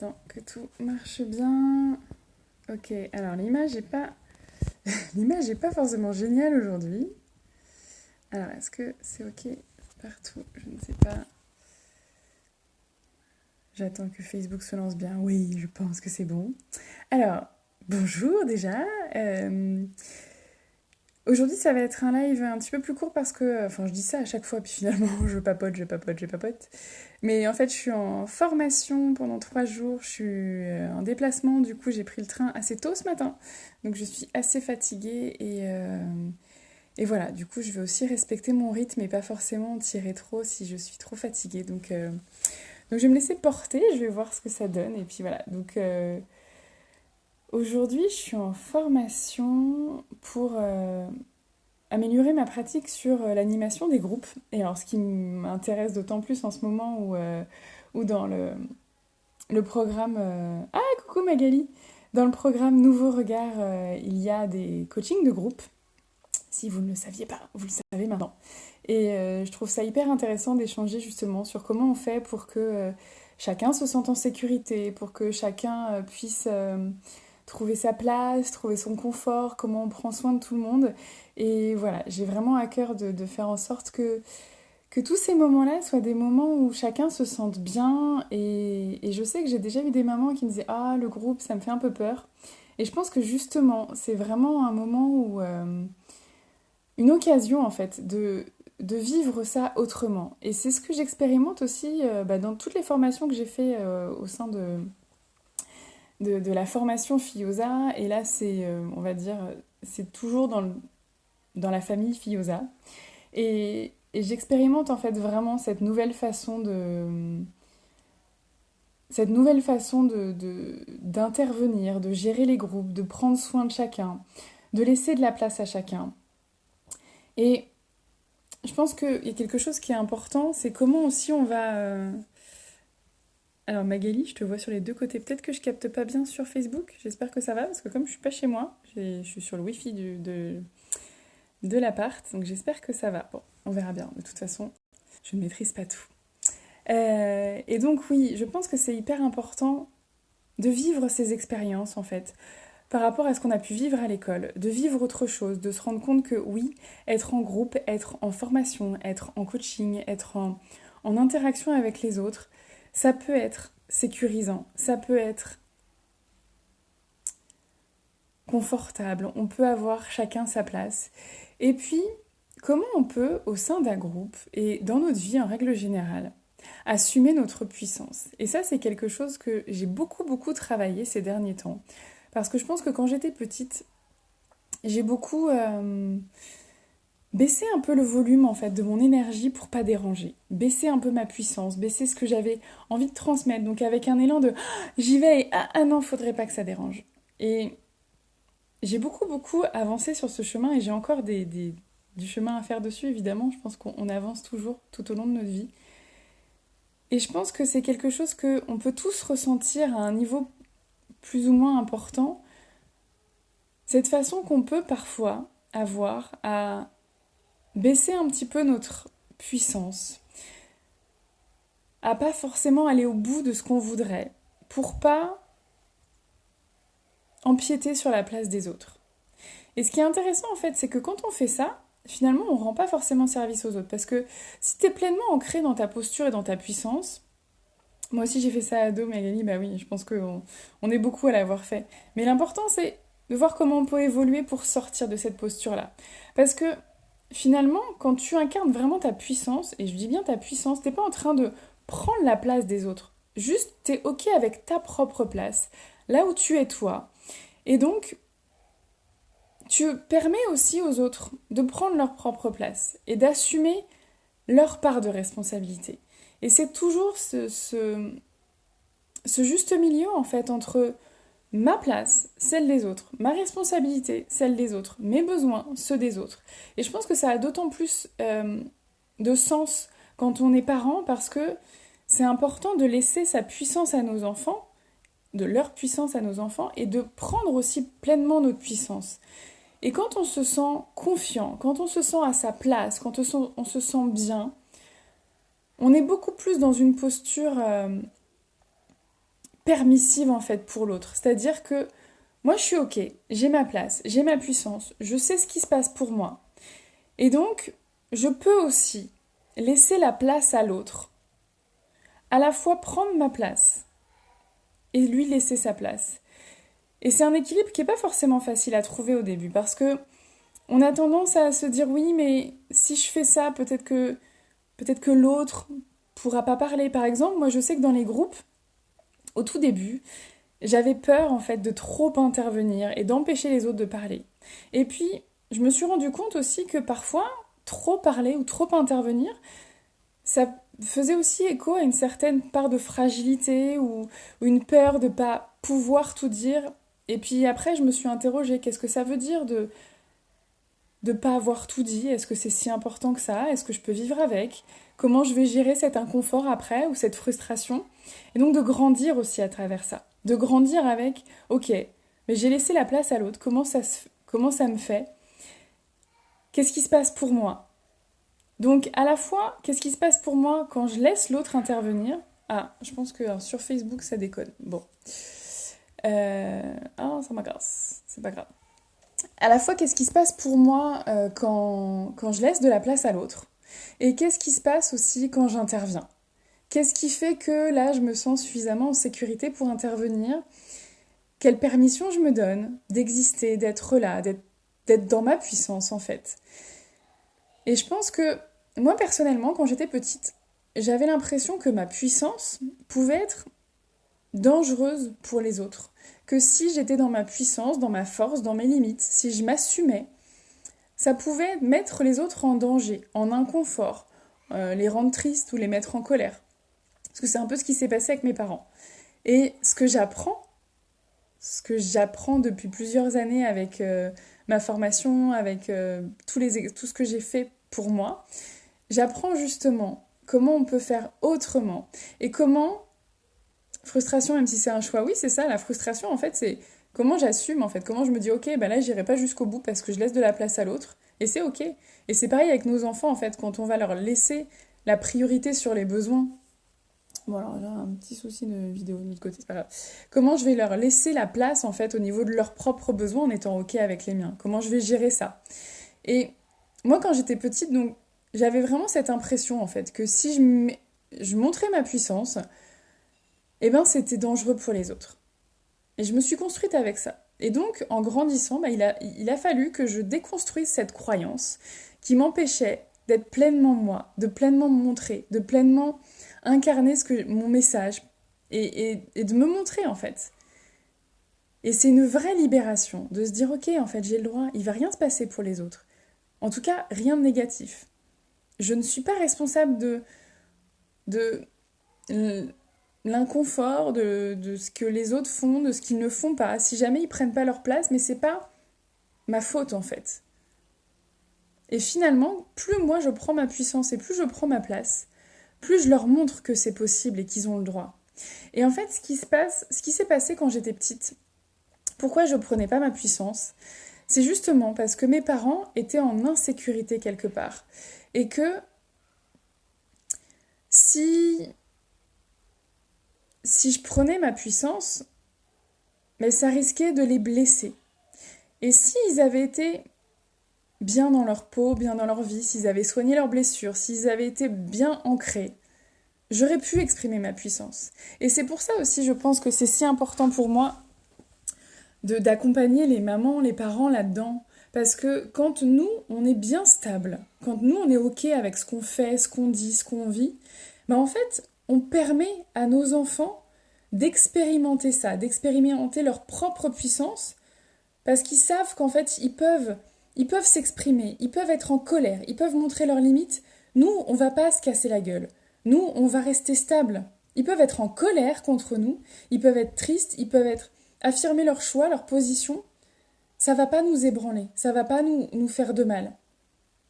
Attends, que tout marche bien. Ok, alors l'image est pas... l'image est pas forcément géniale aujourd'hui. Alors, est-ce que c'est ok partout? Je ne sais pas. J'attends que Facebook se lance bien. Oui, je pense que c'est bon. Alors, bonjour déjà. Euh, Aujourd'hui, ça va être un live un petit peu plus court parce que... Enfin, je dis ça à chaque fois, puis finalement, je papote. Mais en fait, je suis en formation pendant 3 jours. Je suis en déplacement. Du coup, j'ai pris le train assez tôt ce matin. Donc, je suis assez fatiguée. Et voilà, du coup, je vais aussi respecter mon rythme et pas forcément tirer trop si je suis trop fatiguée. Donc je vais me laisser porter. Je vais voir ce que ça donne. Et puis voilà. Aujourd'hui, je suis en formation pour améliorer ma pratique sur l'animation des groupes. Et alors, ce qui m'intéresse d'autant plus en ce moment où dans le programme... Ah, coucou Magali! Dans le programme Nouveau Regard, il y a des coachings de groupe. Si vous ne le saviez pas, vous le savez maintenant. Et je trouve ça hyper intéressant d'échanger justement sur comment on fait pour que chacun se sente en sécurité, pour que chacun puisse trouver sa place, trouver son confort, comment on prend soin de tout le monde. Et voilà, j'ai vraiment à cœur de faire en sorte que tous ces moments-là soient des moments où chacun se sente bien. Et je sais que j'ai déjà eu des mamans qui me disaient «Ah, le groupe, ça me fait un peu peur». Et je pense que justement, c'est vraiment un moment où... une occasion en fait de vivre ça autrement. Et c'est ce que j'expérimente aussi dans toutes les formations que j'ai fait au sein de la formation Fiosa. Et là, c'est, on va dire, c'est toujours dans la famille Fiosa. Et j'expérimente en fait vraiment cette nouvelle façon d'intervenir, de gérer les groupes, de prendre soin de chacun, de laisser de la place à chacun. Et je pense qu'il y a quelque chose qui est important, c'est comment aussi on va... Alors Magali, je te vois sur les deux côtés. Peut-être que je capte pas bien sur Facebook. J'espère que ça va, parce que comme je suis pas chez moi, je suis sur le Wi-Fi de l'appart, donc j'espère que ça va. Bon, on verra bien. De toute façon, je ne maîtrise pas tout. Et donc oui, je pense que c'est hyper important de vivre ces expériences en fait, par rapport à ce qu'on a pu vivre à l'école, de vivre autre chose, de se rendre compte que oui, être en groupe, être en formation, être en coaching, être en interaction avec les autres, ça peut être sécurisant, ça peut être confortable, on peut avoir chacun sa place. Et puis, comment on peut, au sein d'un groupe et dans notre vie en règle générale, assumer notre puissance. Et ça, c'est quelque chose que j'ai beaucoup travaillé ces derniers temps. Parce que je pense que quand j'étais petite, j'ai beaucoup baissé un peu le volume en fait de mon énergie pour pas déranger, baisser un peu ma puissance, baisser ce que j'avais envie de transmettre, donc avec un élan de ah, j'y vais et ah non, faudrait pas que ça dérange. Et j'ai beaucoup avancé sur ce chemin et j'ai encore du chemin à faire dessus évidemment, je pense qu'on avance toujours tout au long de notre vie. Et je pense que c'est quelque chose que on peut tous ressentir à un niveau plus ou moins important, cette façon qu'on peut parfois avoir à baisser un petit peu notre puissance, à pas forcément aller au bout de ce qu'on voudrait, pour pas empiéter sur la place des autres. Et ce qui est intéressant en fait, c'est que quand on fait ça, finalement on rend pas forcément service aux autres. Parce que si t'es pleinement ancré dans ta posture et dans ta puissance, moi aussi j'ai fait ça à ado, Magali, bah oui, je pense qu'on est beaucoup à l'avoir fait. Mais l'important c'est de voir comment on peut évoluer pour sortir de cette posture-là. Parce que finalement, quand tu incarnes vraiment ta puissance, et je dis bien ta puissance, t'es pas en train de prendre la place des autres. Juste, t'es ok avec ta propre place, là où tu es toi. Et donc, tu permets aussi aux autres de prendre leur propre place et d'assumer leur part de responsabilité. Et c'est toujours ce juste milieu, en fait, entre ma place, celle des autres, ma responsabilité, celle des autres, mes besoins, ceux des autres. Et je pense que ça a d'autant plus de sens quand on est parent parce que c'est important de laisser sa puissance à nos enfants, de leur puissance à nos enfants et de prendre aussi pleinement notre puissance. Et quand on se sent confiant, quand on se sent à sa place, quand on se sent bien, on est beaucoup plus dans une posture permissive en fait pour l'autre. C'est-à-dire que moi je suis ok, j'ai ma place, j'ai ma puissance, je sais ce qui se passe pour moi. Et donc, je peux aussi laisser la place à l'autre. À la fois prendre ma place et lui laisser sa place. Et c'est un équilibre qui n'est pas forcément facile à trouver au début parce que on a tendance à se dire oui, mais si je fais ça, peut-être que l'autre pourra pas parler. Par exemple, moi je sais que dans les groupes, au tout début, j'avais peur en fait de trop intervenir et d'empêcher les autres de parler. Et puis, je me suis rendu compte aussi que parfois, trop parler ou trop intervenir, ça faisait aussi écho à une certaine part de fragilité ou une peur de pas pouvoir tout dire. Et puis après, je me suis interrogée, qu'est-ce que ça veut dire de pas avoir tout dit? Est-ce que c'est si important que ça? Est-ce que je peux vivre avec? Comment je vais gérer cet inconfort après ou cette frustration? Et donc de grandir aussi à travers ça. De grandir avec, ok, mais j'ai laissé la place à l'autre, comment ça me fait? Qu'est-ce qui se passe pour moi? Donc à la fois, qu'est-ce qui se passe pour moi quand je laisse l'autre intervenir? Ah, je pense que sur Facebook ça déconne. Bon. Ah, ça m'agace. C'est pas grave. À la fois, qu'est-ce qui se passe pour moi quand je laisse de la place à l'autre? Et qu'est-ce qui se passe aussi quand j'interviens? Qu'est-ce qui fait que là, je me sens suffisamment en sécurité pour intervenir? Quelle permission je me donne d'exister, d'être là, d'être dans ma puissance en fait? Et je pense que moi, personnellement, quand j'étais petite, j'avais l'impression que ma puissance pouvait être dangereuse pour les autres. Que si j'étais dans ma puissance, dans ma force, dans mes limites, si je m'assumais, ça pouvait mettre les autres en danger, en inconfort, les rendre tristes ou les mettre en colère. Parce que c'est un peu ce qui s'est passé avec mes parents. Et ce que j'apprends depuis plusieurs années avec ma formation, avec tout ce que j'ai fait pour moi, j'apprends justement comment on peut faire autrement et comment frustration, même si c'est un choix, oui, c'est ça, la frustration, en fait, c'est comment j'assume, en fait, comment je me dis, ok, ben là, j'irai pas jusqu'au bout parce que je laisse de la place à l'autre, et c'est ok. Et c'est pareil avec nos enfants, en fait, quand on va leur laisser la priorité sur les besoins. Bon, alors là, un petit souci de vidéo de l'autre côté, c'est pas grave. Comment je vais leur laisser la place, en fait, au niveau de leurs propres besoins en étant ok avec les miens? Comment je vais gérer ça? Et moi, quand j'étais petite, donc, j'avais vraiment cette impression, en fait, que si je montrais ma puissance, eh ben c'était dangereux pour les autres. Et je me suis construite avec ça. Et donc, en grandissant, bah, il a fallu que je déconstruise cette croyance qui m'empêchait d'être pleinement moi, de pleinement me montrer, de pleinement incarner mon message et de me montrer en fait. Et c'est une vraie libération de se dire, ok, en fait, j'ai le droit, il va rien se passer pour les autres. En tout cas, rien de négatif. Je ne suis pas responsable de l'inconfort de ce que les autres font, de ce qu'ils ne font pas. Si jamais ils prennent pas leur place, mais c'est pas ma faute en fait. Et finalement, plus moi je prends ma puissance et plus je prends ma place, plus je leur montre que c'est possible et qu'ils ont le droit. Et en fait, ce qui s'est passé quand j'étais petite, pourquoi je prenais pas ma puissance, c'est justement parce que mes parents étaient en insécurité quelque part. Et que si je prenais ma puissance, mais ça risquait de les blesser. Et s'ils avaient été bien dans leur peau, bien dans leur vie, s'ils avaient soigné leurs blessures, s'ils avaient été bien ancrés, j'aurais pu exprimer ma puissance. Et c'est pour ça aussi, je pense que c'est si important pour moi d'accompagner les mamans, les parents là-dedans. Parce que quand nous, on est bien stable, quand nous, on est OK avec ce qu'on fait, ce qu'on dit, ce qu'on vit, ben en fait, on permet à nos enfants d'expérimenter ça, d'expérimenter leur propre puissance, parce qu'ils savent qu'en fait, ils peuvent s'exprimer, ils peuvent être en colère, ils peuvent montrer leurs limites. Nous, on va pas se casser la gueule. Nous, on va rester stable. Ils peuvent être en colère contre nous, ils peuvent être tristes, ils peuvent affirmer leur choix, leur position. Ça va pas nous ébranler, ça va pas nous faire de mal.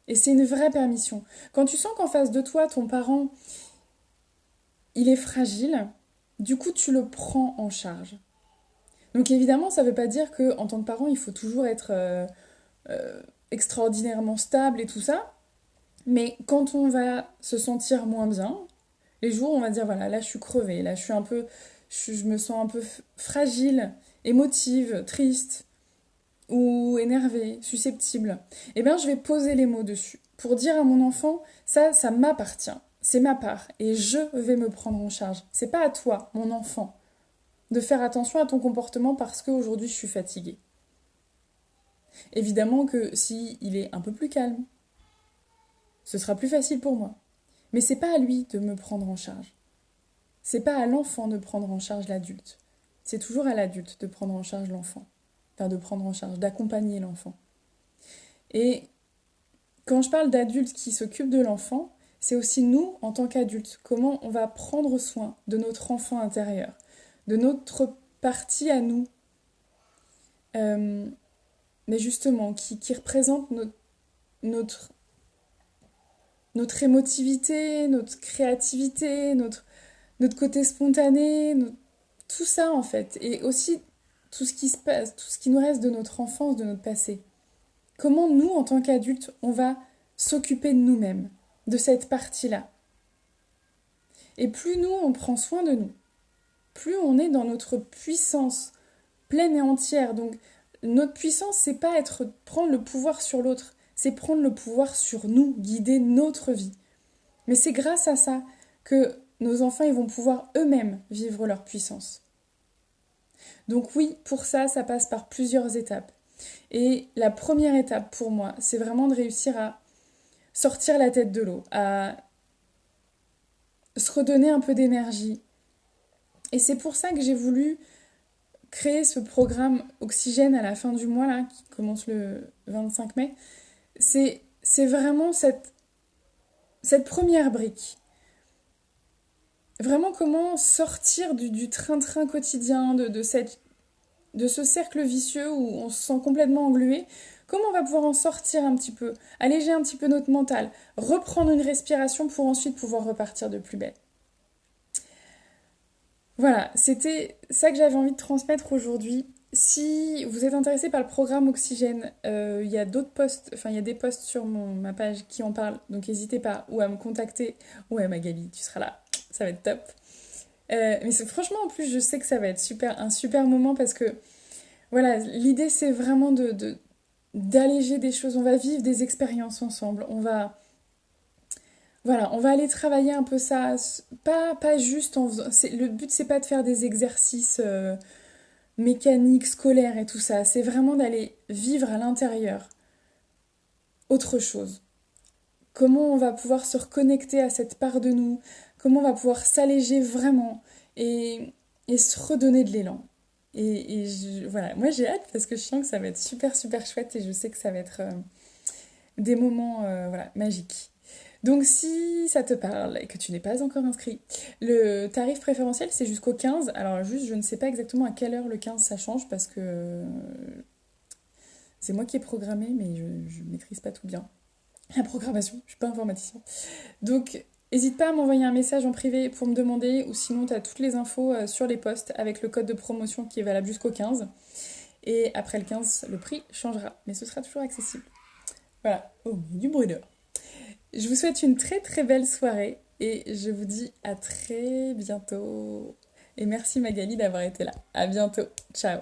Et c'est une vraie permission. Quand tu sens qu'en face de toi, ton parent, il est fragile, du coup, tu le prends en charge. Donc évidemment, ça ne veut pas dire qu'en tant que parent, il faut toujours être extraordinairement stable et tout ça. Mais quand on va se sentir moins bien, les jours où on va dire, voilà, là je suis crevée, là je suis un peu je me sens un peu fragile, émotive, triste ou énervée, susceptible, eh bien je vais poser les mots dessus pour dire à mon enfant, ça m'appartient, c'est ma part et je vais me prendre en charge. C'est pas à toi, mon enfant, de faire attention à ton comportement parce qu'aujourd'hui je suis fatiguée. Évidemment que si il est un peu plus calme, ce sera plus facile pour moi. Mais c'est pas à lui de me prendre en charge. C'est pas à l'enfant de prendre en charge l'adulte. C'est toujours à l'adulte de prendre en charge l'enfant. Enfin, de prendre en charge, d'accompagner l'enfant. Et quand je parle d'adultes qui s'occupent de l'enfant, c'est aussi nous, en tant qu'adultes, comment on va prendre soin de notre enfant intérieur, de notre partie à nous, mais justement, qui représente notre émotivité, notre créativité, notre côté spontané, tout ça en fait. Et aussi tout ce qui se passe, tout ce qui nous reste de notre enfance, de notre passé. Comment nous, en tant qu'adultes, on va s'occuper de nous-mêmes, de cette partie-là. Et plus nous, on prend soin de nous, plus on est dans notre puissance pleine et entière. Donc, notre puissance, c'est pas prendre le pouvoir sur l'autre, c'est prendre le pouvoir sur nous, guider notre vie. Mais c'est grâce à ça que nos enfants ils vont pouvoir eux-mêmes vivre leur puissance. Donc oui, pour ça, ça passe par plusieurs étapes. Et la première étape pour moi, c'est vraiment de réussir à sortir la tête de l'eau, à se redonner un peu d'énergie. Et c'est pour ça que j'ai voulu créer ce programme Oxygène à la fin du mois, là, qui commence le 25 mai. C'est vraiment cette première brique. Vraiment comment sortir du train-train quotidien, de ce cercle vicieux où on se sent complètement englué. Comment on va pouvoir en sortir un petit peu, alléger un petit peu notre mental, reprendre une respiration pour ensuite pouvoir repartir de plus belle. Voilà, c'était ça que j'avais envie de transmettre aujourd'hui. Si vous êtes intéressé par le programme Oxygène, il y a d'autres posts, enfin il y a des posts sur ma page qui en parlent, donc n'hésitez pas ou à me contacter ou à Magali, tu seras là, ça va être top. Mais franchement en plus je sais que ça va être un super moment parce que voilà, l'idée c'est vraiment d'alléger des choses, on va vivre des expériences ensemble, voilà, on va aller travailler un peu ça, pas juste en faisant, le but c'est pas de faire des exercices mécaniques, scolaires et tout ça, c'est vraiment d'aller vivre à l'intérieur autre chose. Comment on va pouvoir se reconnecter à cette part de nous, comment on va pouvoir s'alléger vraiment et se redonner de l'élan. Voilà, moi j'ai hâte parce que je sens que ça va être super super chouette et je sais que ça va être des moments voilà, magiques. Donc si ça te parle et que tu n'es pas encore inscrit, le tarif préférentiel c'est jusqu'au 15. Alors juste je ne sais pas exactement à quelle heure le 15 ça change parce que c'est moi qui ai programmé mais je ne maîtrise pas tout bien. La programmation, je ne suis pas informaticien. Donc n'hésite pas à m'envoyer un message en privé pour me demander ou sinon tu as toutes les infos sur les posts avec le code de promotion qui est valable jusqu'au 15. Et après le 15, le prix changera, mais ce sera toujours accessible. Voilà, oh, du bruit dehors. Je vous souhaite une très très belle soirée et je vous dis à très bientôt. Et merci Magali d'avoir été là. À bientôt. Ciao.